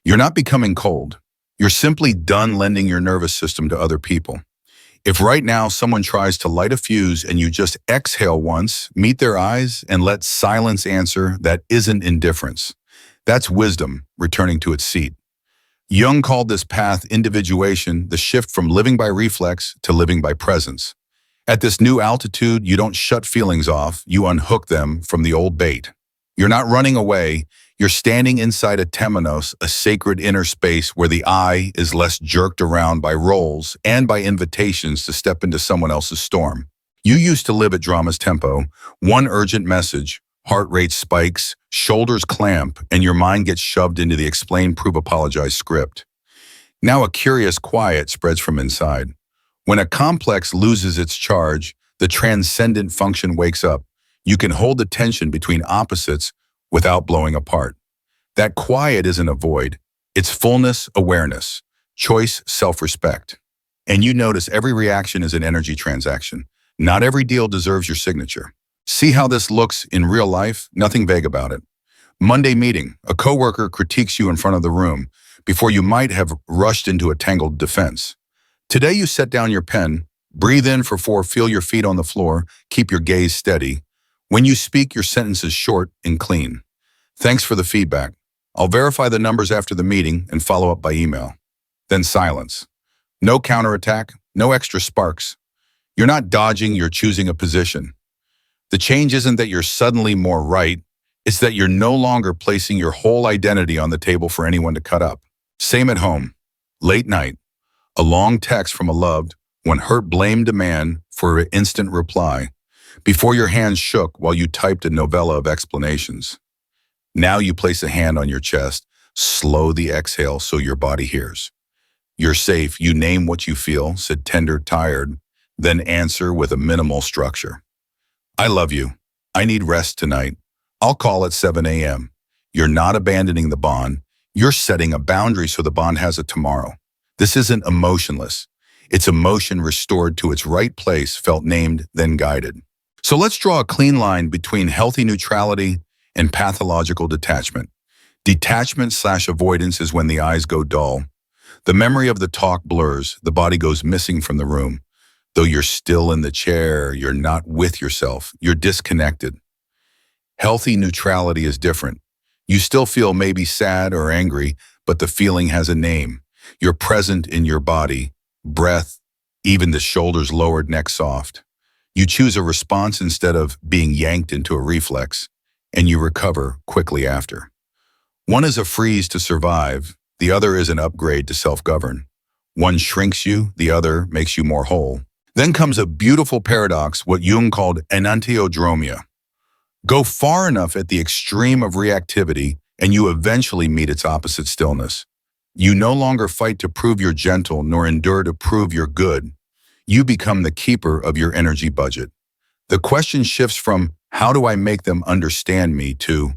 You're not becoming cold. You're simply done lending your nervous system to other people. If right now someone tries to light a fuse and you just exhale once, meet their eyes, and let silence answer, that isn't indifference. That's wisdom returning to its seat. Jung called this path individuation, the shift from living by reflex to living by presence. At this new altitude, you don't shut feelings off, you unhook them from the old bait. You're not running away, you're standing inside a temenos, a sacred inner space where the I is less jerked around by roles and by invitations to step into someone else's storm. You used to live at drama's tempo, one urgent message, heart rate spikes, shoulders clamp, and your mind gets shoved into the explain, prove, apologize script. Now a curious quiet spreads from inside. When a complex loses its charge, the transcendent function wakes up. You can hold the tension between opposites without blowing apart. That quiet isn't a void. It's fullness, awareness, choice, self-respect. And you notice every reaction is an energy transaction. Not every deal deserves your signature. See how this looks in real life? Nothing vague about it. Monday meeting, a coworker critiques you in front of the room before you might have rushed into a tangled defense. Today you set down your pen, breathe in for 4, feel your feet on the floor, keep your gaze steady. When you speak, your sentence is short and clean. Thanks for the feedback. I'll verify the numbers after the meeting and follow up by email. Then silence. No counterattack, no extra sparks. You're not dodging, you're choosing a position. The change isn't that you're suddenly more right, it's that you're no longer placing your whole identity on the table for anyone to cut up. Same at home. Late night. A long text from a loved one hurt blamed a man for an instant reply before your hands shook while you typed a novella of explanations. Now you place a hand on your chest, slow the exhale so your body hears. You're safe, you name what you feel, said tender, tired, then answer with a minimal structure. I love you. I need rest tonight. I'll call at 7 a.m. You're not abandoning the bond. You're setting a boundary so the bond has a tomorrow. This isn't emotionless. It's emotion restored to its right place, felt, named, then guided. So let's draw a clean line between healthy neutrality and pathological detachment. Detachment/avoidance is when the eyes go dull. The memory of the talk blurs, the body goes missing from the room. Though you're still in the chair, you're not with yourself, you're disconnected. Healthy neutrality is different. You still feel maybe sad or angry, but the feeling has a name. You're present in your body, breath, even the shoulders lowered, neck soft. You choose a response instead of being yanked into a reflex, and you recover quickly after. One is a freeze to survive, the other is an upgrade to self-govern. One shrinks you, the other makes you more whole. Then comes a beautiful paradox, what Jung called enantiodromia. Go far enough at the extreme of reactivity, and you eventually meet its opposite, stillness. You no longer fight to prove you're gentle, nor endure to prove you're good. You become the keeper of your energy budget. The question shifts from, how do I make them understand me, to,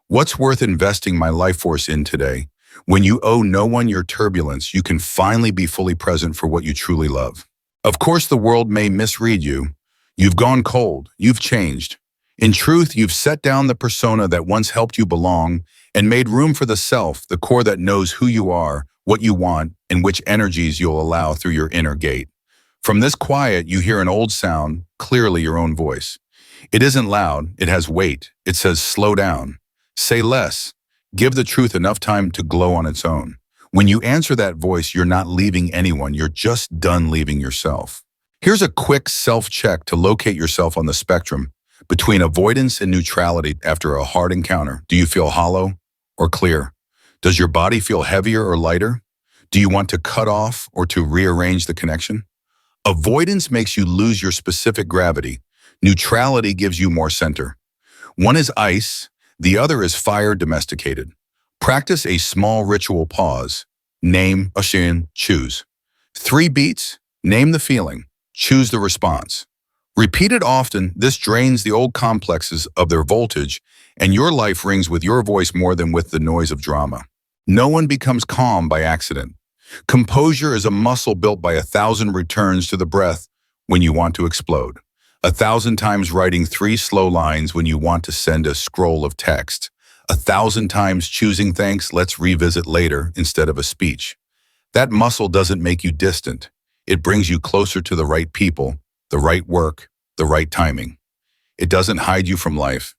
what's worth investing my life force in today? When you owe no one your turbulence, you can finally be fully present for what you truly love. Of course, the world may misread you. You've gone cold. You've changed. In truth, you've set down the persona that once helped you belong and made room for the self, the core that knows who you are, what you want, and which energies you'll allow through your inner gate. From this quiet, you hear an old sound, clearly your own voice. It isn't loud, it has weight. It says, slow down, say less, give the truth enough time to glow on its own. When you answer that voice, you're not leaving anyone, you're just done leaving yourself. Here's a quick self-check to locate yourself on the spectrum between avoidance and neutrality after a hard encounter. Do you feel hollow or clear? Does your body feel heavier or lighter? Do you want to cut off or to rearrange the connection? Avoidance makes you lose your specific gravity. Neutrality gives you more center. One is ice, the other is fire domesticated. Practice a small ritual pause. Name, ashin, choose. 3 beats, name the feeling, choose the response. Repeat it often, this drains the old complexes of their voltage, and your life rings with your voice more than with the noise of drama. No one becomes calm by accident. Composure is a muscle built by 1,000 returns to the breath when you want to explode. 1,000 times writing 3 slow lines when you want to send a scroll of text. 1,000 times choosing thanks, let's revisit later instead of a speech. That muscle doesn't make you distant. It brings you closer to the right people, the right work, the right timing. It doesn't hide you from life.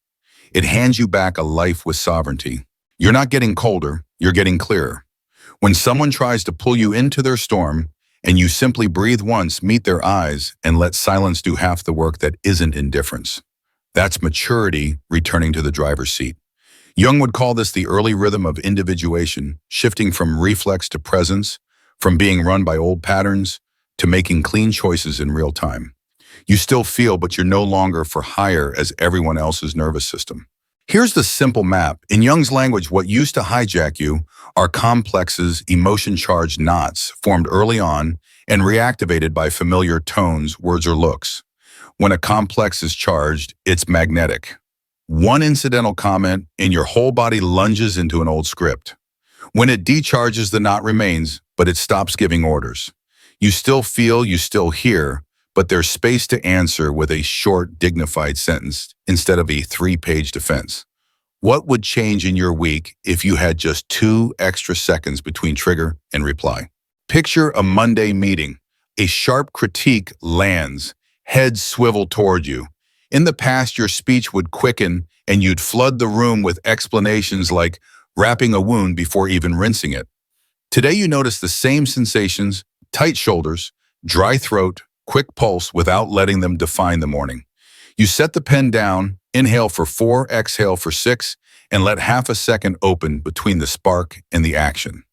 It hands you back a life with sovereignty. You're not getting colder, you're getting clearer. When someone tries to pull you into their storm, and you simply breathe once, meet their eyes, and let silence do half the work that isn't indifference. That's maturity returning to the driver's seat. Jung would call this the early rhythm of individuation, shifting from reflex to presence, from being run by old patterns to making clean choices in real time. You still feel, but you're no longer for hire as everyone else's nervous system. Here's the simple map. In Jung's language, what used to hijack you are complexes, emotion-charged knots formed early on and reactivated by familiar tones, words, or looks. When a complex is charged, it's magnetic. One incidental comment and your whole body lunges into an old script. When it decharges, the knot remains, but it stops giving orders. You still feel, you still hear, but there's space to answer with a short, dignified sentence instead of a 3-page defense. What would change in your week if you had just 2 extra seconds between trigger and reply? Picture a Monday meeting. A sharp critique lands, heads swivel toward you. In the past, your speech would quicken and you'd flood the room with explanations like wrapping a wound before even rinsing it. Today, you notice the same sensations: tight shoulders, dry throat, quick pulse without letting them define the morning. You set the pen down, inhale for 4, exhale for 6, and let half a second open between the spark and the action.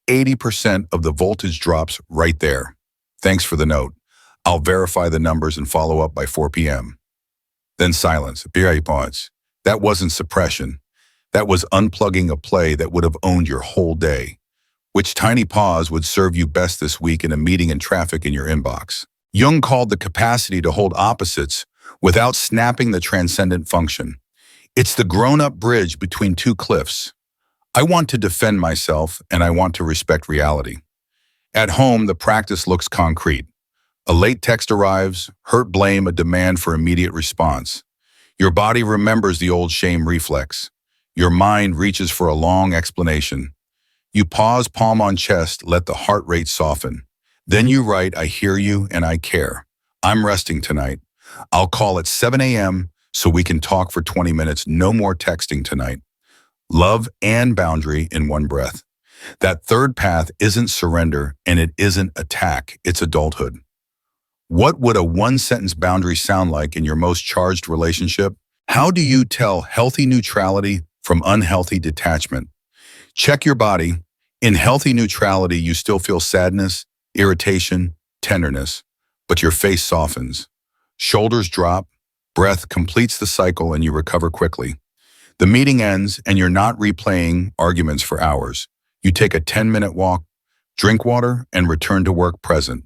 80% of the voltage drops right there. Thanks for the note. I'll verify the numbers and follow up by 4 p.m. Then silence. That wasn't suppression. That was unplugging a play that would have owned your whole day. Which tiny pause would serve you best this week in a meeting and traffic in your inbox? Jung called the capacity to hold opposites without snapping the transcendent function. It's the grown-up bridge between 2 cliffs. I want to defend myself and I want to respect reality. At home, the practice looks concrete. A late text arrives, hurt blame, a demand for immediate response. Your body remembers the old shame reflex. Your mind reaches for a long explanation. You pause, palm on chest, let the heart rate soften. Then you write, I hear you and I care. I'm resting tonight. I'll call at 7 a.m. so we can talk for 20 minutes. No more texting tonight. Love and boundary in one breath. That third path isn't surrender and it isn't attack, it's adulthood. What would a 1-sentence boundary sound like in your most charged relationship? How do you tell healthy neutrality from unhealthy detachment? Check your body. In healthy neutrality, you still feel sadness, irritation, tenderness, but your face softens. Shoulders drop, breath completes the cycle, and you recover quickly. The meeting ends, and you're not replaying arguments for hours. You take a 10-minute walk, drink water, and return to work present.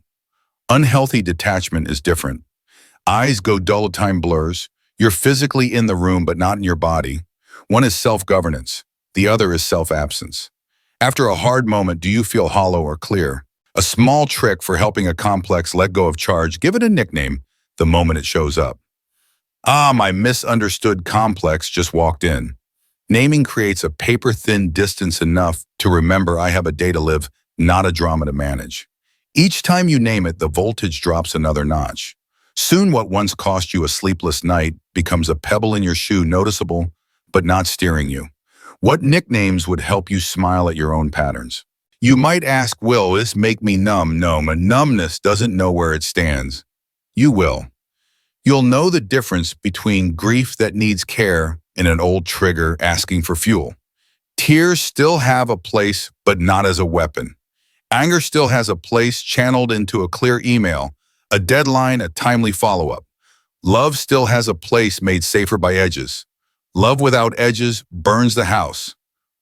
Unhealthy detachment is different. Eyes go dull, time blurs. You're physically in the room, but not in your body. One is self-governance. The other is self-absence. After a hard moment, do you feel hollow or clear? A small trick for helping a complex let go of charge: give it a nickname the moment it shows up. My misunderstood complex just walked in. Naming creates a paper-thin distance enough to remember I have a day to live, not a drama to manage. Each time you name it, the voltage drops another notch. Soon what once cost you a sleepless night becomes a pebble in your shoe, noticeable, but not steering you. What nicknames would help you smile at your own patterns? You might ask, will this make me numb? No, a numbness doesn't know where it stands. You will. You'll know the difference between grief that needs care and an old trigger asking for fuel. Tears still have a place, but not as a weapon. Anger still has a place, channeled into a clear email, a deadline, a timely follow-up. Love still has a place, made safer by edges. Love without edges burns the house.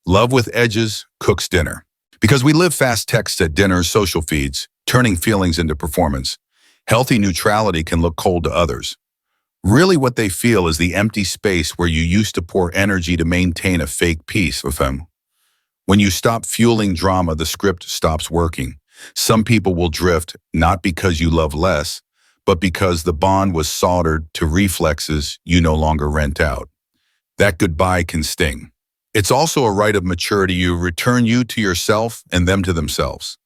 Love with edges cooks dinner. Because we live fast texts at dinner, social feeds, turning feelings into performance. Healthy neutrality can look cold to others. Really what they feel is the empty space where you used to pour energy to maintain a fake peace with them. When you stop fueling drama, the script stops working. Some people will drift, not because you love less, but because the bond was soldered to reflexes you no longer rent out. That goodbye can sting. It's also a rite of maturity. You return you to yourself and them to themselves.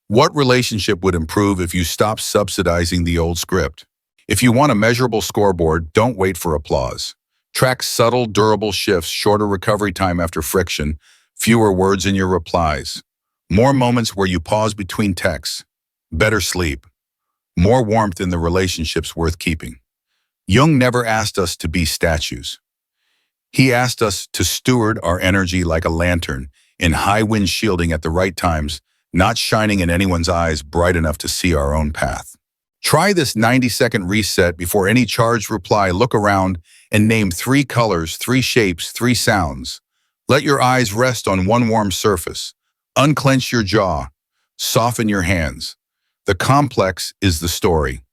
What relationship would improve if you stopped subsidizing the old script? If you want a measurable scoreboard, don't wait for applause. Track subtle, durable shifts, shorter recovery time after friction, fewer words in your replies, more moments where you pause between texts, better sleep, more warmth in the relationships worth keeping. Jung never asked us to be statues. He asked us to steward our energy like a lantern, in high wind shielding at the right times, not shining in anyone's eyes bright enough to see our own path. Try this 90-second reset before any charged reply. Look around and name 3 colors, 3 shapes, 3 sounds. Let your eyes rest on one warm surface. Unclench your jaw. Soften your hands. The complex is the story.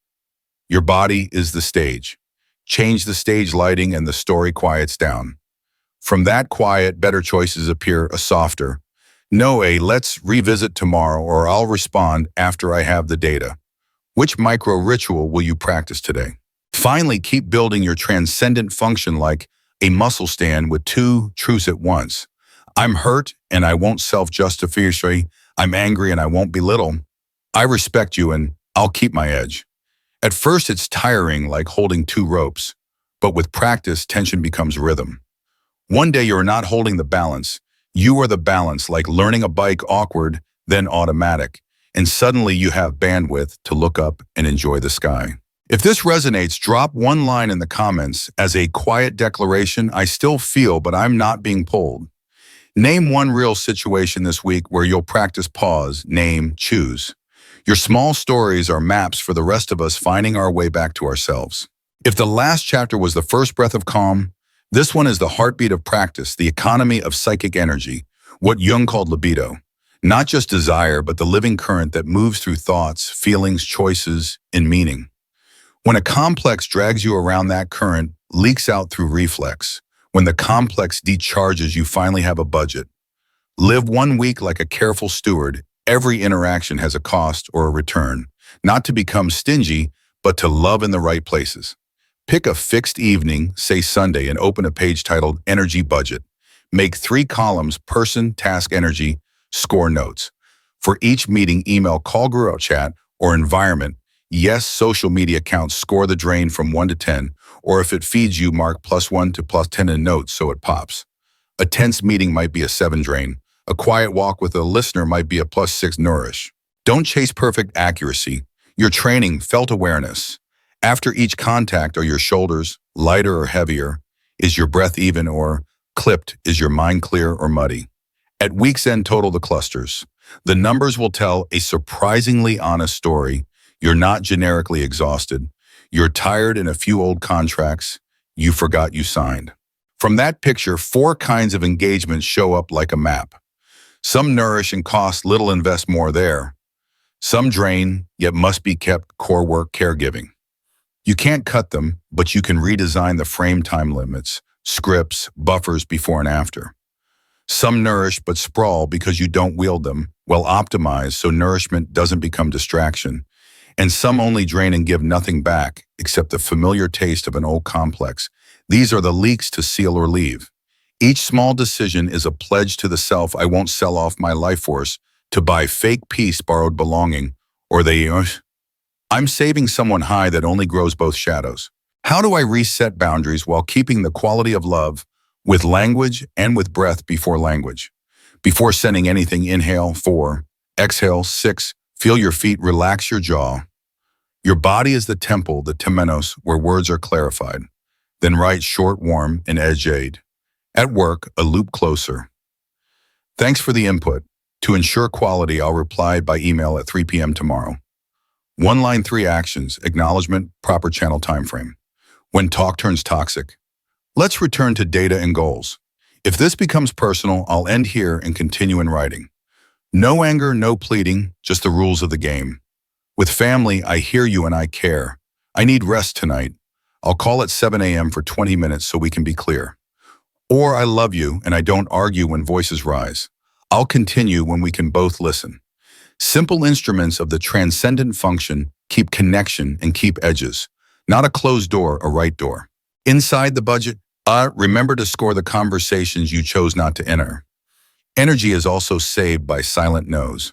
Your body is the stage. Change the stage lighting and the story quiets down. From that quiet, better choices appear, a softer. No, let's revisit tomorrow, or I'll respond after I have the data. Which micro ritual will you practice today? Finally, keep building your transcendent function like a muscle stand with 2 truths at once. I'm hurt and I won't self-justify. I'm angry and I won't belittle. I respect you and I'll keep my edge. At first, it's tiring, like holding 2 ropes, but with practice, tension becomes rhythm. One day you're not holding the balance. You are the balance, like learning a bike, awkward, then automatic. And suddenly you have bandwidth to look up and enjoy the sky. If this resonates, drop one line in the comments as a quiet declaration. I still feel, but I'm not being pulled. Name one real situation this week where you'll practice pause, name, choose. Your small stories are maps for the rest of us finding our way back to ourselves. If the last chapter was the first breath of calm, this one is the heartbeat of practice, the economy of psychic energy, what Jung called libido. Not just desire, but the living current that moves through thoughts, feelings, choices, and meaning. When a complex drags you around, that current leaks out through reflex. When the complex decharges, you finally have a budget. Live one week like a careful steward. Every interaction has a cost or a return. Not to become stingy, but to love in the right places. Pick a fixed evening, say Sunday, and open a page titled Energy Budget. Make 3 columns: person, task, energy, score notes. For each meeting, email, call, group chat, or environment, yes, social media accounts, score the drain from 1 to 10, or if it feeds you, mark +1 to +10 in notes so it pops. A tense meeting might be a 7 drain. A quiet walk with a listener might be a +6 nourish. Don't chase perfect accuracy. You're training felt awareness. After each contact, are your shoulders lighter or heavier? Is your breath even or clipped? Is your mind clear or muddy? At week's end, total the clusters. The numbers will tell a surprisingly honest story. You're not generically exhausted. You're tired in a few old contracts you forgot you signed. From that picture, 4 kinds of engagements show up like a map. Some nourish and cost little, invest more there. Some drain, yet must be kept, core work, caregiving. You can't cut them, but you can redesign the frame, time limits, scripts, buffers before and after. Some nourish but sprawl because you don't wield them, well optimized so nourishment doesn't become distraction. And some only drain and give nothing back except the familiar taste of an old complex. These are the leaks to seal or leave. Each small decision is a pledge to the self. I won't sell off my life force to buy fake peace, borrowed belonging, or I'm saving someone high that only grows both shadows. How do I reset boundaries while keeping the quality of love with language and with breath before language? Before sending anything, inhale, 4, exhale, 6, feel your feet, relax your jaw. Your body is the temple, the temenos, where words are clarified. Then write short, warm, and edged. At work, a loop closer. Thanks for the input. To ensure quality, I'll reply by email at 3 p.m. tomorrow. 1 line, 3 actions, acknowledgement, proper channel time frame. When talk turns toxic. Let's return to data and goals. If this becomes personal, I'll end here and continue in writing. No anger, no pleading, just the rules of the game. With family, I hear you and I care. I need rest tonight. I'll call at 7 a.m. for 20 minutes so we can be clear. Or I love you and I don't argue when voices rise. I'll continue when we can both listen. Simple instruments of the transcendent function keep connection and keep edges. Not a closed door, a right door. Inside the budget, Remember to score the conversations you chose not to enter. Energy is also saved by silent no's.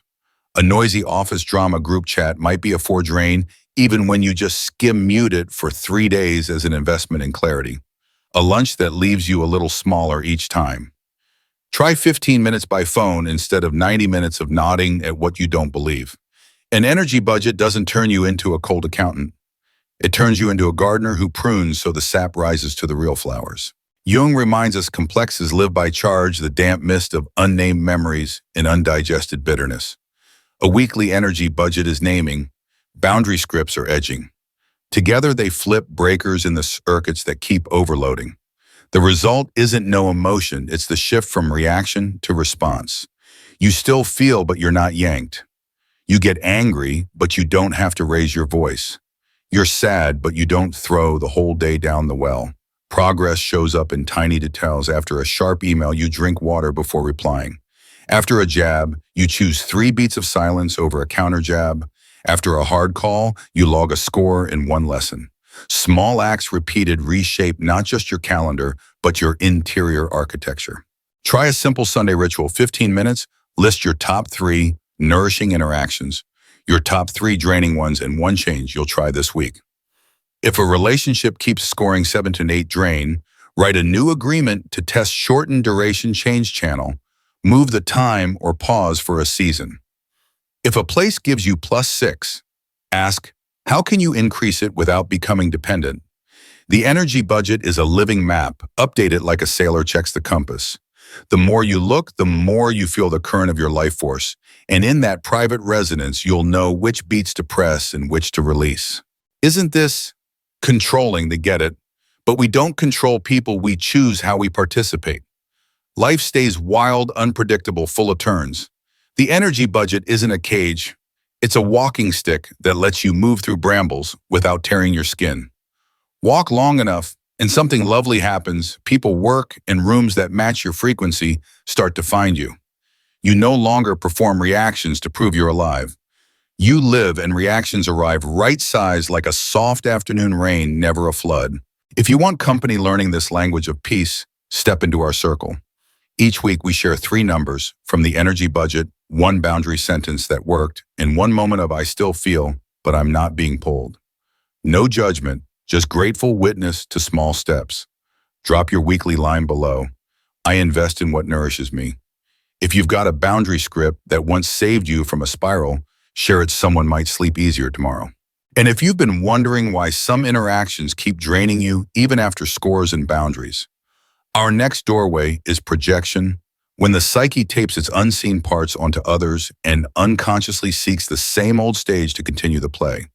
A noisy office drama group chat might be a drain even when you just skim mute it for 3 days as an investment in clarity. A lunch that leaves you a little smaller each time. Try 15 minutes by phone instead of 90 minutes of nodding at what you don't believe. An energy budget doesn't turn you into a cold accountant. It turns you into a gardener who prunes so the sap rises to the real flowers. Jung reminds us complexes live by charge, the damp mist of unnamed memories and undigested bitterness. A weekly energy budget is naming. Boundary scripts are edging. Together they flip breakers in the circuits that keep overloading. The result isn't no emotion, it's the shift from reaction to response. You still feel, but you're not yanked. You get angry, but you don't have to raise your voice. You're sad, but you don't throw the whole day down the well. Progress shows up in tiny details. After a sharp email, you drink water before replying. After a jab, you choose 3 beats of silence over a counter jab. After a hard call, you log a score in 1 lesson. Small acts repeated reshape not just your calendar, but your interior architecture. Try a simple Sunday ritual, 15 minutes, list your top 3 nourishing interactions, your top 3 draining ones, and 1 change you'll try this week. If a relationship keeps scoring 7 to 8 drain, write a new agreement to test shortened duration change channel, move the time or pause for a season. If a place gives you +6, ask, how can you increase it without becoming dependent? The energy budget is a living map. Update it like a sailor checks the compass. The more you look, the more you feel the current of your life force. And in that private resonance, you'll know which beats to press and which to release. Isn't this controlling? They get it. But we don't control people, we choose how we participate. Life stays wild, unpredictable, full of turns. The energy budget isn't a cage. It's a walking stick that lets you move through brambles without tearing your skin. Walk long enough, and something lovely happens. People, work, and rooms that match your frequency start to find you. You no longer perform reactions to prove you're alive. You live, and reactions arrive right-sized like a soft afternoon rain, never a flood. If you want company learning this language of peace, step into our circle. Each week we share 3 numbers from the energy budget, 1 boundary sentence that worked, and 1 moment of I still feel, but I'm not being pulled. No judgment, just grateful witness to small steps. Drop your weekly line below. I invest in what nourishes me. If you've got a boundary script that once saved you from a spiral, share it. Someone might sleep easier tomorrow. And if you've been wondering why some interactions keep draining you even after scores and boundaries, our next doorway is projection, when the psyche tapes its unseen parts onto others and unconsciously seeks the same old stage to continue the play.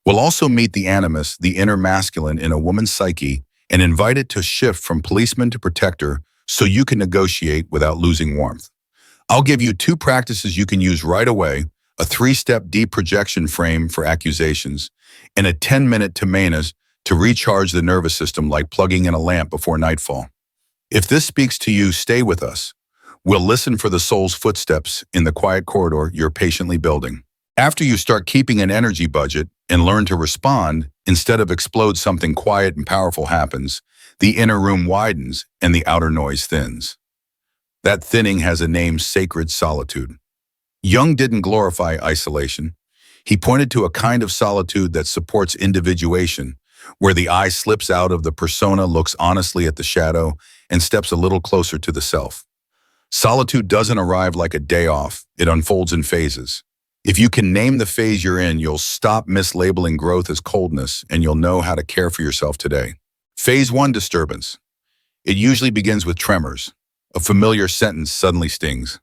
We'll also meet the animus, the inner masculine in a woman's psyche, and invite it to shift from policeman to protector so you can negotiate without losing warmth. I'll give you 2 practices you can use right away, a 3-step deep projection frame for accusations, and a 10-minute Timaeus to recharge the nervous system like plugging in a lamp before nightfall. If this speaks to you, stay with us. We'll listen for the soul's footsteps in the quiet corridor you're patiently building. After you start keeping an energy budget and learn to respond, instead of explode, something quiet and powerful happens. The inner room widens and the outer noise thins. That thinning has a name: sacred solitude. Jung didn't glorify isolation. He pointed to a kind of solitude that supports individuation, where the I slips out of the persona, looks honestly at the shadow, and steps a little closer to the self. Solitude doesn't arrive like a day off. It unfolds in phases. If you can name the phase you're in, you'll stop mislabeling growth as coldness, and you'll know how to care for yourself today. Phase 1, disturbance. It usually begins with tremors. A familiar sentence suddenly stings.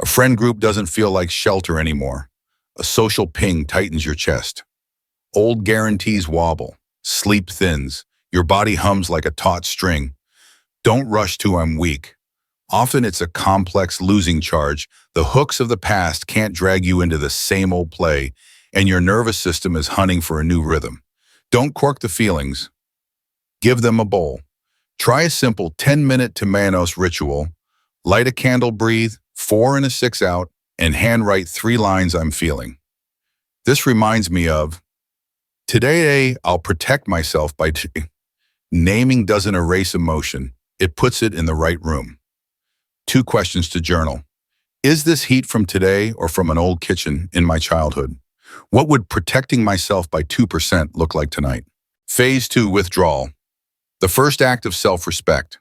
A friend group doesn't feel like shelter anymore. A social ping tightens your chest. Old guarantees wobble. Sleep thins. Your body hums like a taut string. Don't rush to I'm weak. Often it's a complex losing charge. The hooks of the past can't drag you into the same old play, and your nervous system is hunting for a new rhythm. Don't cork the feelings. Give them a bowl. Try a simple 10-minute Timaeus ritual. Light a candle, breathe, 4 in a 6 out, and handwrite 3 lines I'm feeling. This reminds me of, today I'll protect myself by Naming doesn't erase emotion. It puts it in the right room. 2 questions to journal. Is this heat from today or from an old kitchen in my childhood? What would protecting myself by 2% look like tonight? Phase 2, withdrawal. The first act of self-respect.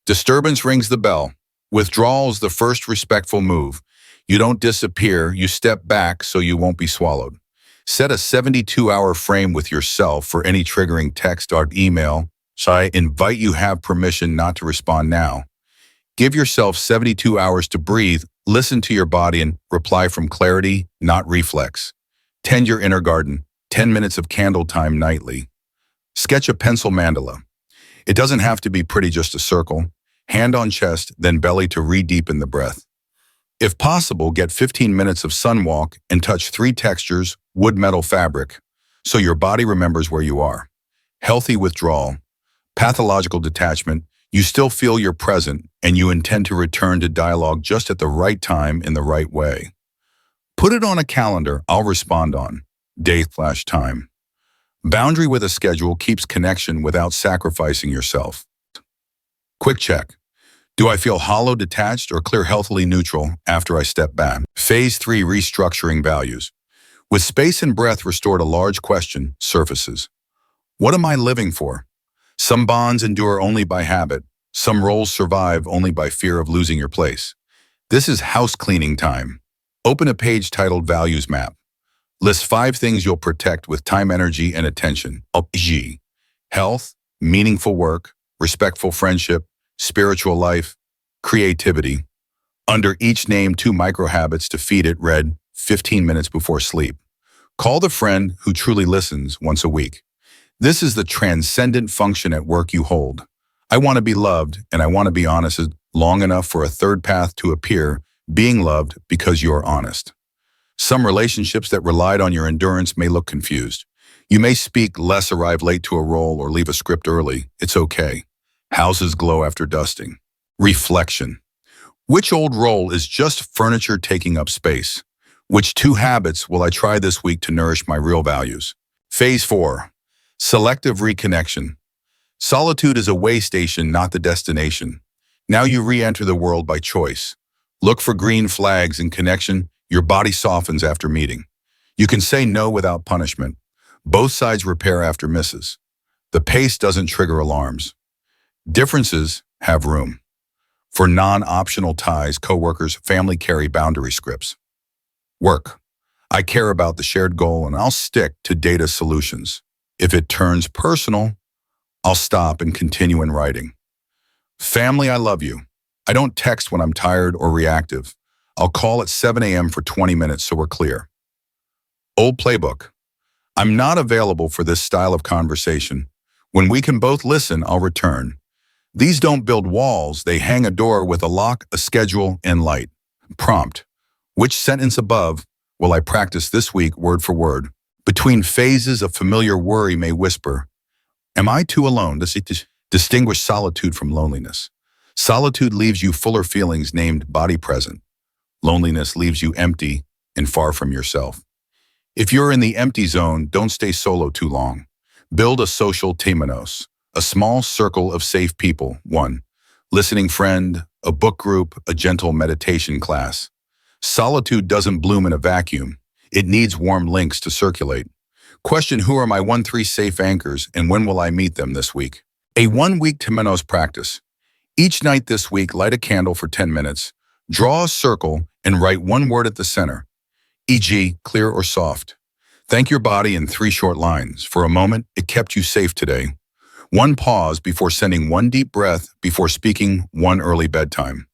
Disturbance rings the bell. Withdrawal is the first respectful move. You don't disappear, you step back so you won't be swallowed. Set a 72-hour frame with yourself for any triggering text or email. So I invite you have permission not to respond now. Give yourself 72 hours to breathe, listen to your body, and reply from clarity, not reflex. Tend your inner garden, 10 minutes of candle time nightly. Sketch a pencil mandala. It doesn't have to be pretty, just a circle. Hand on chest, then belly to re-deepen the breath. If possible, get 15 minutes of sun walk and touch 3 textures, wood, metal, fabric, so your body remembers where you are. Healthy withdrawal. Pathological detachment. You still feel you're present, and you intend to return to dialogue just at the right time in the right way. Put it on a calendar. I'll respond on day/time. Boundary with a schedule keeps connection without sacrificing yourself. Quick check. Do I feel hollow, detached, or clear, healthily neutral after I step back? Phase 3, restructuring values. With space and breath restored, a large question surfaces. What am I living for? Some bonds endure only by habit. Some roles survive only by fear of losing your place. This is house cleaning time. Open a page titled Values Map. List 5 things you'll protect with time, energy, and attention. G. Health, meaningful work, respectful friendship, spiritual life, creativity. Under each name, 2 micro habits to feed it. Read 15 minutes before sleep. Call the friend who truly listens once a week. This is the transcendent function at work you hold. I want to be loved, and I want to be honest long enough for a third path to appear, being loved because you're honest. Some relationships that relied on your endurance may look confused. You may speak less, arrive late to a role, or leave a script early. It's okay. Houses glow after dusting. Reflection. Which old role is just furniture taking up space? Which 2 habits will I try this week to nourish my real values? Phase 4. Selective reconnection. Solitude is a way station, not the destination. Now you re-enter the world by choice. Look for green flags in connection. Your body softens after meeting. You can say no without punishment. Both sides repair after misses. The pace doesn't trigger alarms. Differences have room. For non-optional ties, coworkers, family carry boundary scripts. Work. I care about the shared goal, and I'll stick to data solutions. If it turns personal, I'll stop and continue in writing. Family, I love you. I don't text when I'm tired or reactive. I'll call at 7 a.m. for 20 minutes so we're clear. Old playbook. I'm not available for this style of conversation. When we can both listen, I'll return. These don't build walls, they hang a door with a lock, a schedule, and light. Prompt. Which sentence above will I practice this week, word for word? Between phases, a familiar worry may whisper, am I too alone? To distinguish solitude from loneliness. Solitude leaves you fuller feelings named body present. Loneliness leaves you empty and far from yourself. If you're in the empty zone, don't stay solo too long. Build a social temenos, a small circle of safe people. 1. Listening friend, a book group, a gentle meditation class. Solitude doesn't bloom in a vacuum. It needs warm links to circulate. Question, who are my 1-3 safe anchors, and when will I meet them this week? A 1-week temenos practice. Each night this week, light a candle for 10 minutes, draw a circle, and write 1 word at the center, e.g., clear or soft. Thank your body in 3 short lines. For a moment, it kept you safe today. 1 pause before sending 1 deep breath before speaking 1 early bedtime.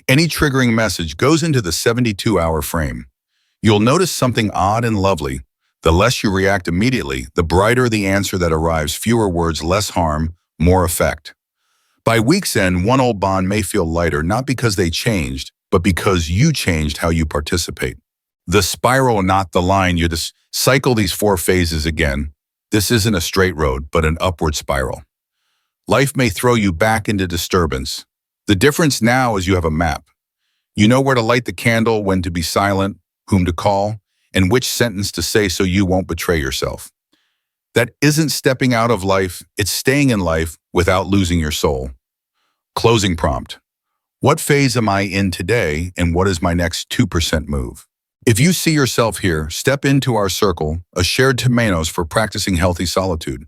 Any triggering message goes into the 72-hour frame. You'll notice something odd and lovely. The less you react immediately, the brighter the answer that arrives. Fewer words, less harm, more effect. By week's end, 1 old bond may feel lighter, not because they changed, but because you changed how you participate. The spiral, not the line. You just cycle these 4 phases again. This isn't a straight road, but an upward spiral. Life may throw you back into disturbance. The difference now is you have a map. You know where to light the candle, when to be silent, whom to call, and which sentence to say so you won't betray yourself. That isn't stepping out of life, it's staying in life without losing your soul. Closing prompt. What phase am I in today, and what is my next 2% move? If you see yourself here, step into our circle, a shared tomatoes for practicing healthy solitude.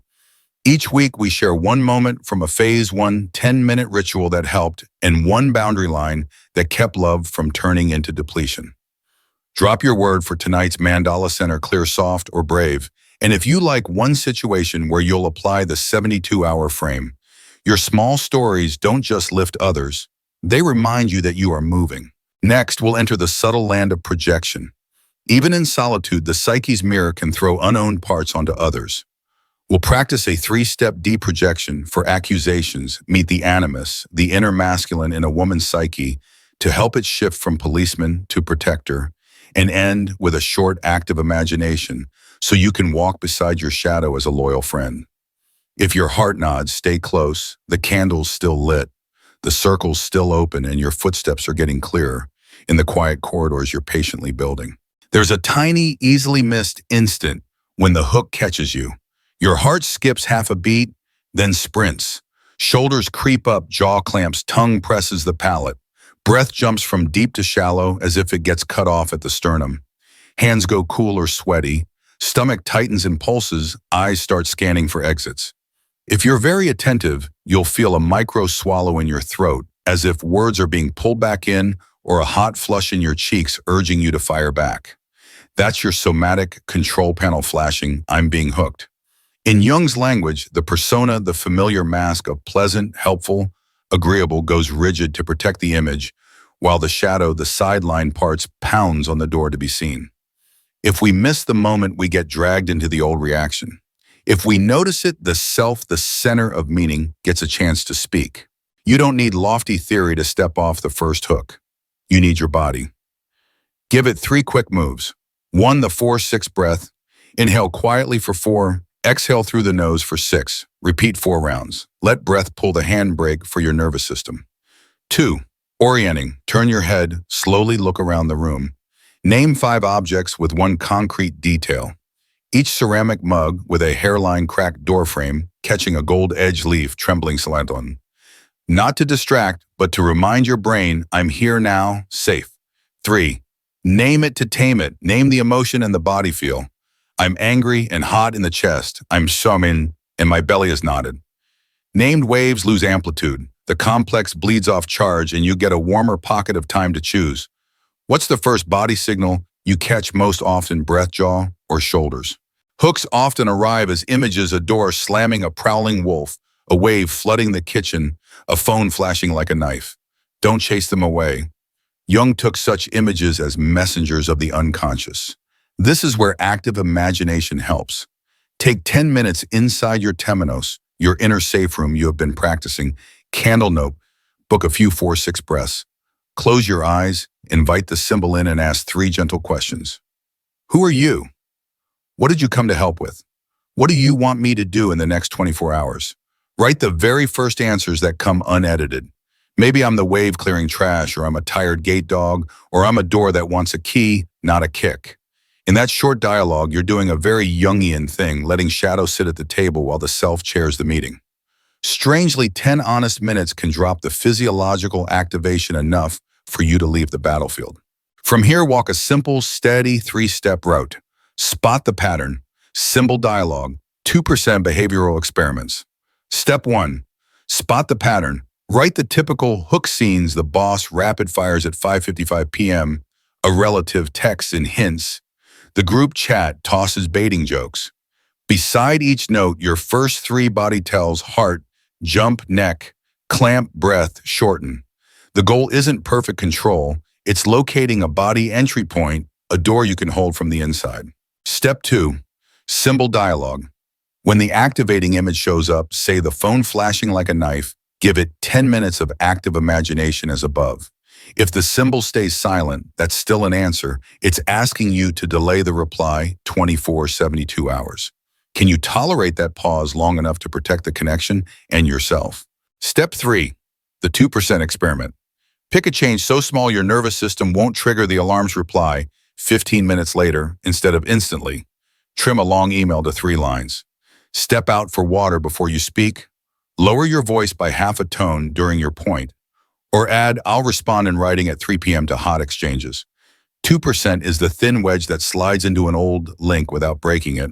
Each week, we share one moment from a phase one 10-minute ritual that helped and one boundary line that kept love from turning into depletion. Drop your word for tonight's Mandala Center Clear Soft or Brave, and if you like one situation where you'll apply the 72-hour frame, your small stories don't just lift others, they remind you that you are moving. Next, we'll enter the subtle land of projection. Even in solitude, the psyche's mirror can throw unowned parts onto others. We'll practice a 3-step deprojection for accusations, meet the animus, the inner masculine in a woman's psyche, to help it shift from policeman to protector, and end with a short act of imagination so you can walk beside your shadow as a loyal friend. If your heart nods, stay close, the candle's still lit, the circle's still open, and your footsteps are getting clearer in the quiet corridors you're patiently building. There's a tiny, easily missed instant when the hook catches you. Your heart skips half a beat, then sprints. Shoulders creep up, jaw clamps, tongue presses the palate. Breath jumps from deep to shallow as if it gets cut off at the sternum. Hands go cool or sweaty. Stomach tightens and pulses, eyes start scanning for exits. If you're very attentive, you'll feel a micro swallow in your throat, as if words are being pulled back in or a hot flush in your cheeks urging you to fire back. That's your somatic control panel flashing, I'm being hooked. In Jung's language, the persona, the familiar mask of pleasant, helpful, agreeable, goes rigid to protect the image, while the shadow, the sideline parts, pounds on the door to be seen. If we miss the moment, we get dragged into the old reaction. If we notice it, the self, the center of meaning, gets a chance to speak. You don't need lofty theory to step off the first hook. You need your body. Give it 3 quick moves. 1, the 4-6 breath. Inhale quietly for 4. Exhale through the nose for 6. Repeat 4 rounds. Let breath pull the handbrake for your nervous system. 2, orienting. Turn your head, slowly look around the room. Name 5 objects with 1 concrete detail. Each ceramic mug with a hairline cracked doorframe, catching a gold-edged leaf trembling slanton. Not to distract, but to remind your brain, I'm here now, safe. 3, name it to tame it. Name the emotion and the body feel. I'm angry and hot in the chest. I'm summoned and my belly is knotted. Named waves lose amplitude. The complex bleeds off charge and you get a warmer pocket of time to choose. What's the first body signal you catch most often, breath, jaw, or shoulders? Hooks often arrive as images: a door slamming, a prowling wolf, a wave flooding the kitchen, a phone flashing like a knife. Don't chase them away. Jung took such images as messengers of the unconscious. This is where active imagination helps. Take 10 minutes inside your temenos, your inner safe room you have been practicing. Candle note, book a few 4-6 breaths. Close your eyes, invite the symbol in, and ask 3 gentle questions. Who are you? What did you come to help with? What do you want me to do in the next 24 hours? Write the very first answers that come unedited. Maybe I'm the wave clearing trash, or I'm a tired gate dog, or I'm a door that wants a key, not a kick. In that short dialogue, you're doing a very Jungian thing, letting shadow sit at the table while the self chairs the meeting. Strangely, 10 honest minutes can drop the physiological activation enough for you to leave the battlefield. From here, walk a simple, steady 3-step route. Spot the pattern, symbol dialogue, 2% behavioral experiments. Step 1, spot the pattern. Write the typical hook scenes: the boss rapid fires at 5:55 p.m., a relative texts and hints, the group chat tosses baiting jokes. Beside each note, your first 3 body tells: heart, jump, neck, clamp, breath, shorten. The goal isn't perfect control, it's locating a body entry point, a door you can hold from the inside. Step 2, symbol dialogue. When the activating image shows up, say the phone flashing like a knife, give it 10 minutes of active imagination as above. If the symbol stays silent, that's still an answer. It's asking you to delay the reply 24-72 hours. Can you tolerate that pause long enough to protect the connection and yourself? Step 3, the 2% experiment. Pick a change so small your nervous system won't trigger the alarm's reply 15 minutes later instead of instantly. Trim a long email to 3 lines. Step out for water before you speak. Lower your voice by half a tone during your point. Or add, I'll respond in writing at 3 p.m. to hot exchanges. 2% is the thin wedge that slides into an old link without breaking it.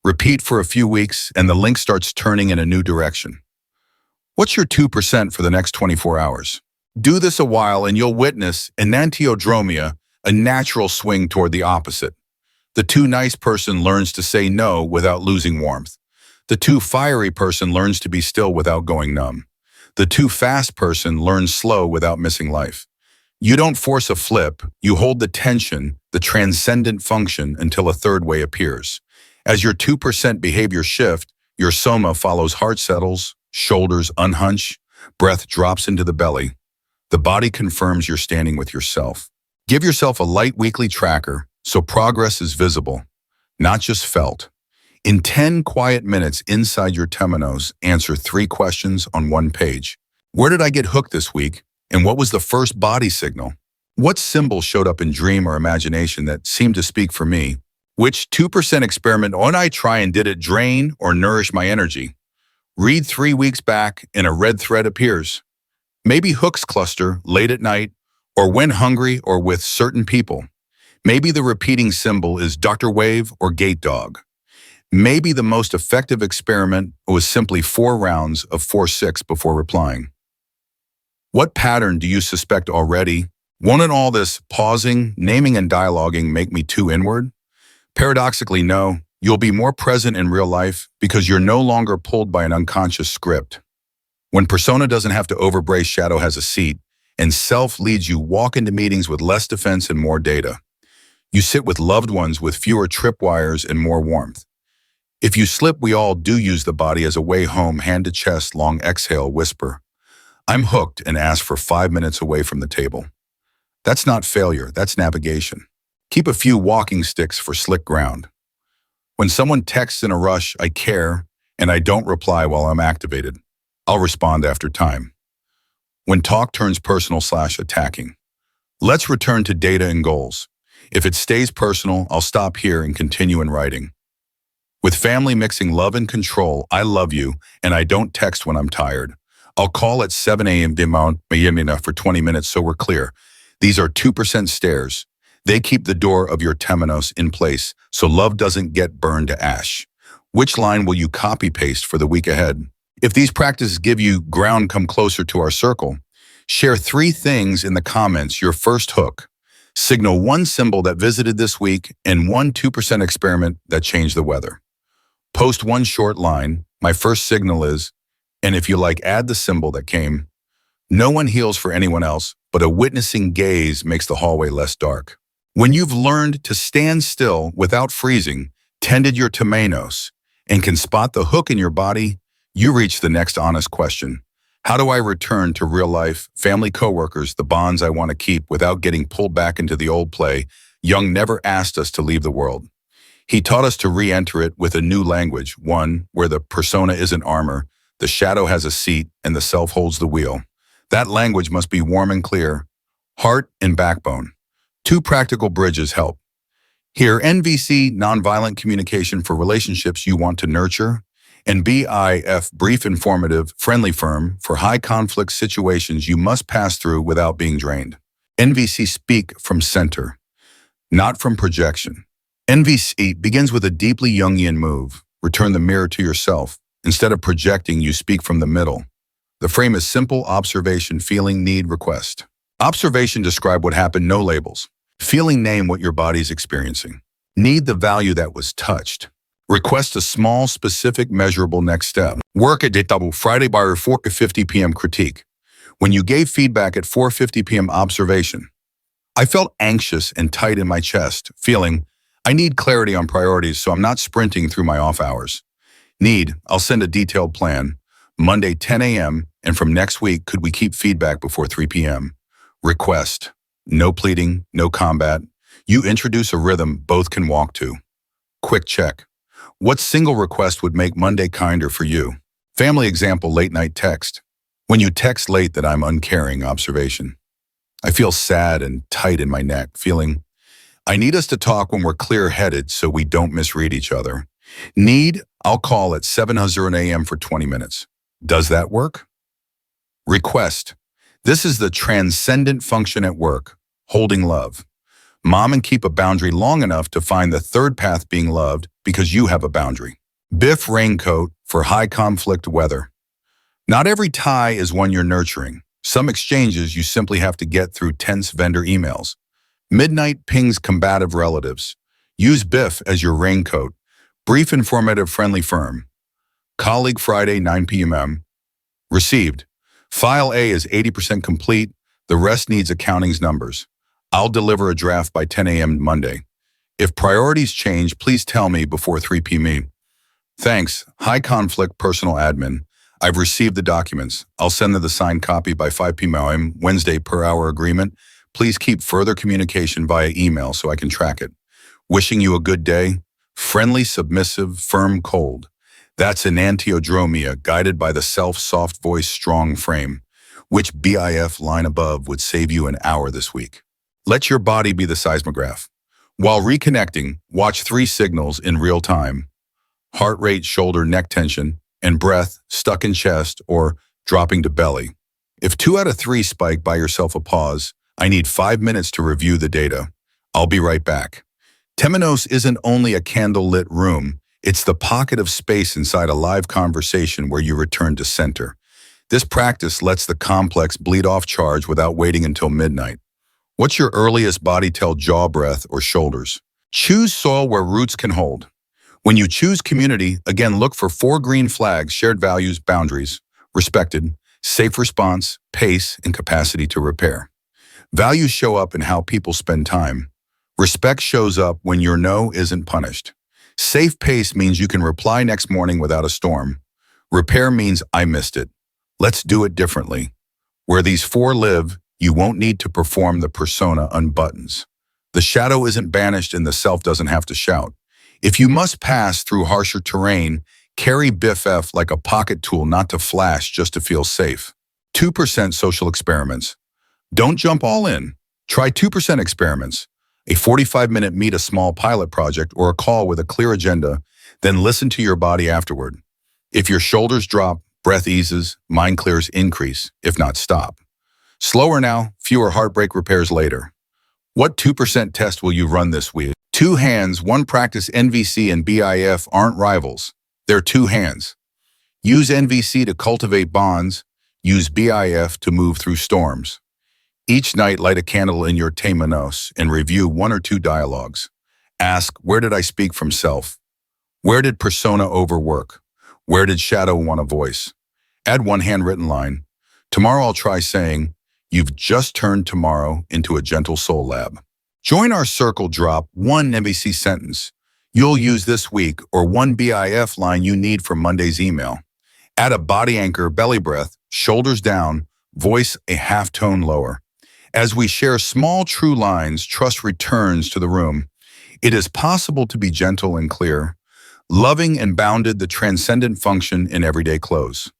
Repeat for a few weeks and the link starts turning in a new direction. What's your 2% for the next 24 hours? Do this a while and you'll witness enantiodromia, a natural swing toward the opposite. The too nice person learns to say no without losing warmth. The too fiery person learns to be still without going numb. The too fast person learns slow without missing life. You don't force a flip, you hold the tension, the transcendent function until a third way appears. As your 2% behavior shift, your soma follows, heart settles, shoulders unhunch, breath drops into the belly. The body confirms you're standing with yourself. Give yourself a light weekly tracker so progress is visible, not just felt. In 10 quiet minutes inside your temenos, answer 3 questions on 1 page. Where did I get hooked this week? And what was the first body signal? What symbol showed up in dream or imagination that seemed to speak for me? Which 2% experiment ought I try and did it drain or nourish my energy? Read 3 weeks back and a red thread appears. Maybe hooks cluster late at night or when hungry or with certain people. Maybe the repeating symbol is Dr. Wave or Gate Dog. Maybe the most effective experiment was simply 4 rounds of 4-6 before replying. What pattern do you suspect already? Won't in all this pausing, naming, and dialoguing make me too inward? Paradoxically, no. You'll be more present in real life because you're no longer pulled by an unconscious script. When persona doesn't have to overbrace, shadow has a seat, and self leads you, walk into meetings with less defense and more data. You sit with loved ones with fewer tripwires and more warmth. If you slip, we all do use the body as a way home, hand to chest, long exhale, whisper. I'm hooked, and ask for 5 minutes away from the table. That's not failure, that's navigation. Keep a few walking sticks for slick ground. When someone texts in a rush, I care, and I don't reply while I'm activated. I'll respond after time. When talk turns personal/attacking. Let's return to data and goals. If it stays personal, I'll stop here and continue in writing. With family mixing love and control, I love you, and I don't text when I'm tired. I'll call at 7 a.m. for 20 minutes so we're clear. These are 2% stairs. They keep the door of your temenos in place so love doesn't get burned to ash. Which line will you copy-paste for the week ahead? If these practices give you ground, come closer to our circle. Share 3 things in the comments, your first hook. Signal 1 symbol that visited this week and 1 2% experiment that changed the weather. Post 1 short line, my first signal is, and if you like, add the symbol that came. No one heals for anyone else, but a witnessing gaze makes the hallway less dark. When you've learned to stand still without freezing, tended your temenos, and can spot the hook in your body, you reach the next honest question. How do I return to real life, family, coworkers, the bonds I want to keep without getting pulled back into the old play? Jung never asked us to leave the world. He taught us to re-enter it with a new language, one where the persona isn't armor, the shadow has a seat, and the self holds the wheel. That language must be warm and clear, heart and backbone. 2 practical bridges help. Here, NVC, nonviolent communication for relationships you want to nurture, and BIF, brief, informative, friendly firm for high conflict situations you must pass through without being drained. NVC, speak from center, not from projection. NVC begins with a deeply Jungian move. Return the mirror to yourself. Instead of projecting, you speak from the middle. The frame is simple: observation, feeling, need, request. Observation, describe what happened, no labels. Feeling, name what your body's experiencing. Need, the value that was touched. Request, a small, specific, measurable next step. Work at double Friday by 4:50 p.m. critique. When you gave feedback at 4:50 p.m. observation. I felt anxious and tight in my chest, feeling, I need clarity on priorities so I'm not sprinting through my off hours. Need, I'll send a detailed plan. Monday 10 a.m. and from next week, could we keep feedback before 3 p.m.? Request, no pleading, no combat. You introduce a rhythm both can walk to. Quick check. What single request would make Monday kinder for you? Family example, late night text. When you text late that I'm uncaring, observation. I feel sad and tight in my neck, feeling, I need us to talk when we're clear-headed so we don't misread each other. Need, I'll call at 7:00 a.m. for 20 minutes. Does that work? Request. This is the transcendent function at work, holding love. Mom and keep a boundary long enough to find the third path being loved because you have a boundary. Biff raincoat for high conflict weather. Not every tie is one you're nurturing. Some exchanges you simply have to get through tense vendor emails. Midnight pings combative relatives. Use Biff as your raincoat. Brief, informative, friendly, firm. Colleague Friday, 9 p.m. Received. File A is 80% complete. The rest needs accounting's numbers. I'll deliver a draft by 10 a.m. Monday. If priorities change, please tell me before 3 p.m. Thanks. High conflict personal admin. I've received the documents. I'll send them the signed copy by 5 p.m. Wednesday per hour agreement. Please keep further communication via email so I can track it. Wishing you a good day. Friendly, submissive, firm, cold. That's enantiodromia, guided by the self, soft voice, strong frame. Which BIF line above would save you an hour this week? Let your body be the seismograph. While reconnecting, watch 3 signals in real time. Heart rate, shoulder, neck tension, and breath, stuck in chest or dropping to belly. If 2 out of 3 spike, buy yourself a pause. I need 5 minutes to review the data. I'll be right back. Temenos isn't only a candle-lit room, it's the pocket of space inside a live conversation where you return to center. This practice lets the complex bleed off charge without waiting until midnight. What's your earliest body tell jaw breath or shoulders? Choose soil where roots can hold. When you choose community, again, look for 4 green flags: shared values, boundaries, respected, safe response, pace, and capacity to repair. Values show up in how people spend time. Respect shows up when your no isn't punished. Safe pace means you can reply next morning without a storm. Repair means I missed it. Let's do it differently. Where these 4 live, you won't need to perform. The persona unbuttons. The shadow isn't banished and the self doesn't have to shout. If you must pass through harsher terrain, carry Biff F like a pocket tool, not to flash, just to feel safe. 2% social experiments. Don't jump all in. Try 2% experiments. A 45-minute meet a small pilot project or a call with a clear agenda, then listen to your body afterward. If your shoulders drop, breath eases, mind clears, increase, if not stop. Slower now, fewer heartbreak repairs later. What 2% test will you run this week? 2 hands, 1 practice. NVC and BIF aren't rivals. They're 2 hands. Use NVC to cultivate bonds. Use BIF to move through storms. Each night, light a candle in your temenos and review 1 or 2 dialogues. Ask, where did I speak from self? Where did persona overwork? Where did shadow want a voice? Add 1 handwritten line. Tomorrow I'll try saying, you've just turned tomorrow into a gentle soul lab. Join our circle. Drop 1 NVC sentence you'll use this week or 1 BIF line you need for Monday's email. Add a body anchor, belly breath, shoulders down, voice a half tone lower. As we share small true lines, trust returns to the room. It is possible to be gentle and clear, loving and bounded, the transcendent function in everyday close.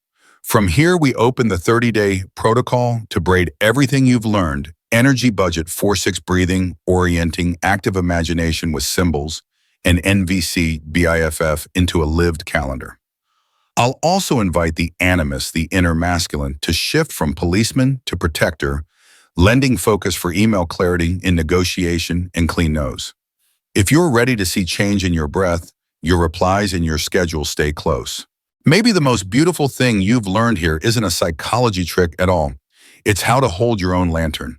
From here, we open the 30-day protocol to braid everything you've learned: energy budget, 4-6 breathing, orienting, active imagination with symbols, and NVC BIFF into a lived calendar. I'll also invite the animus, the inner masculine, to shift from policeman to protector, lending focus for email clarity in negotiation and clean nose. If you're ready to see change in your breath, your replies, and your schedule, stay close. Maybe the most beautiful thing you've learned here isn't a psychology trick at all. It's how to hold your own lantern.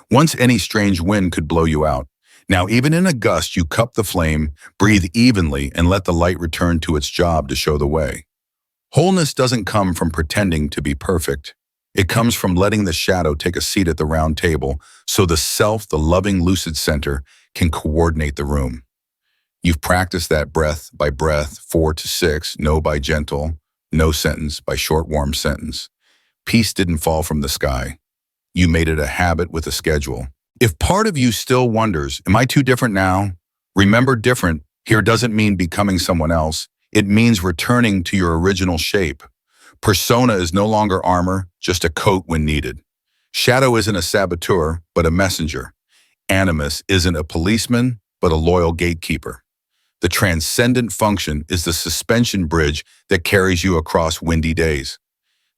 Once any strange wind could blow you out. Now, even in a gust, you cup the flame, breathe evenly, and let the light return to its job to show the way. Wholeness doesn't come from pretending to be perfect. It comes from letting the shadow take a seat at the round table so the self, the loving, lucid center, can coordinate the room. You've practiced that breath by breath, 4 to 6, no by gentle, no sentence by short, warm sentence. Peace didn't fall from the sky. You made it a habit with a schedule. If part of you still wonders, am I too different now? Remember, different here doesn't mean becoming someone else. It means returning to your original shape. Persona is no longer armor, just a coat when needed. Shadow isn't a saboteur, but a messenger. Animus isn't a policeman, but a loyal gatekeeper. The transcendent function is the suspension bridge that carries you across windy days.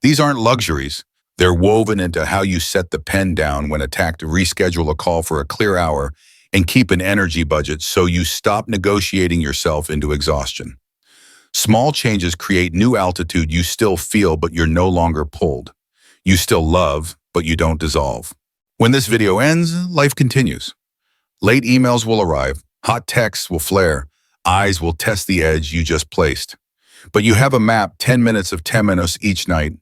These aren't luxuries. They're woven into how you set the pen down when attacked, reschedule a call for a clear hour, and keep an energy budget so you stop negotiating yourself into exhaustion. Small changes create new altitude. You still feel, but you're no longer pulled. You still love, but you don't dissolve. When this video ends, life continues. Late emails will arrive, hot texts will flare, eyes will test the edge you just placed. But you have a map, 10 minutes of 10 minutes each night,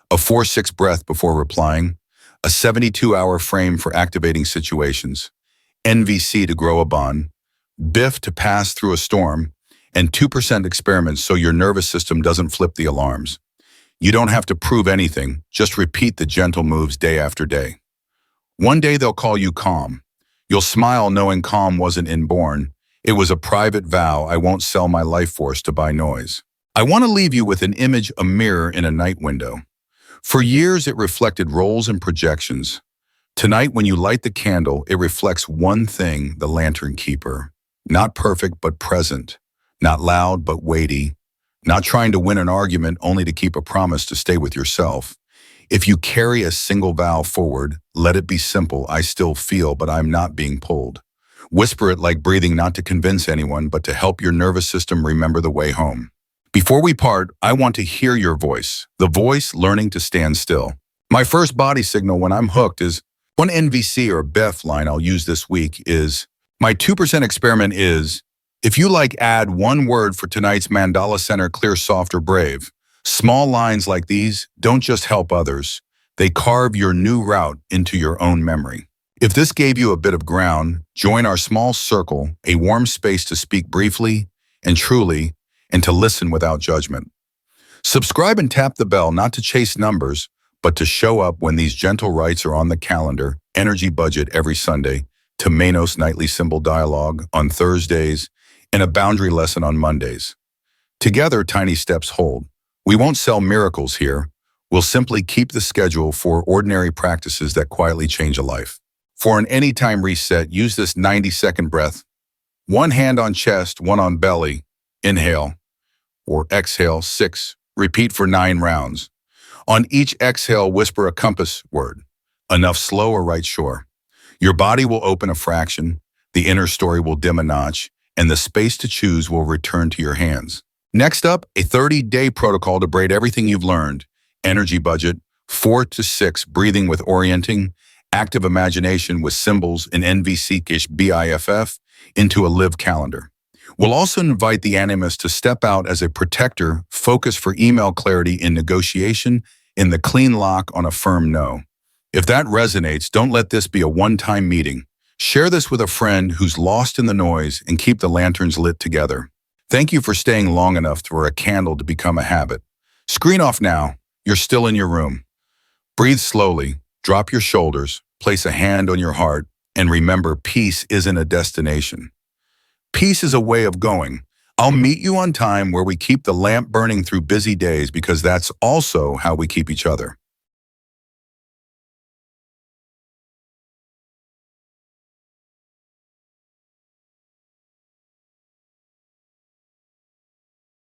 a 4-6 breath before replying, a 72-hour frame for activating situations, NVC to grow a bond, BIF to pass through a storm, and 2% experiments so your nervous system doesn't flip the alarms. You don't have to prove anything, just repeat the gentle moves day after day. One day they'll call you calm. You'll smile knowing calm wasn't inborn. It was a private vow. I won't sell my life force to buy noise. I want to leave you with an image, a mirror in a night window. For years it reflected roles and projections. Tonight when you light the candle, it reflects one thing, the lantern keeper. Not perfect, but present. Not loud, but weighty. Not trying to win an argument only to keep a promise to stay with yourself. If you carry a single vow forward, let it be simple. I still feel, but I'm not being pulled. Whisper it like breathing, not to convince anyone, but to help your nervous system remember the way home. Before we part, I want to hear your voice, the voice learning to stand still. My first body signal when I'm hooked is one NVC or BEF line I'll use this week is, my 2% experiment is, if you like, add one word for tonight's mandala center, clear, soft, or brave. Small lines like these don't just help others, they carve your new route into your own memory. If this gave you a bit of ground, join our small circle, a warm space to speak briefly and truly, and to listen without judgment. Subscribe and tap the bell, not to chase numbers, but to show up when these gentle rites are on the calendar. Energy budget every Sunday, to Manos nightly symbol dialogue on Thursdays, and a boundary lesson on Mondays. Together, tiny steps hold. We won't sell miracles here. We'll simply keep the schedule for ordinary practices that quietly change a life. For an anytime reset, use this 90-second breath. One hand on chest, one on belly. Inhale, or exhale, 6. Repeat for 9 rounds. On each exhale, whisper a compass word. Enough, slow, or right shore. Your body will open a fraction, the inner story will dim a notch, and the space to choose will return to your hands. Next up, a 30-day protocol to braid everything you've learned. Energy budget, 4 to 6, breathing with orienting, active imagination with symbols and NVC-ish BIFF into a live calendar. We'll also invite the animist to step out as a protector, focus for email clarity in negotiation, in the clean lock on a firm no. If that resonates, don't let this be a one-time meeting. Share this with a friend who's lost in the noise and keep the lanterns lit together. Thank you for staying long enough for a candle to become a habit. Screen off now. You're still in your room. Breathe slowly, drop your shoulders, place a hand on your heart, and remember, peace isn't a destination. Peace is a way of going. I'll meet you on time where we keep the lamp burning through busy days, because that's also how we keep each other.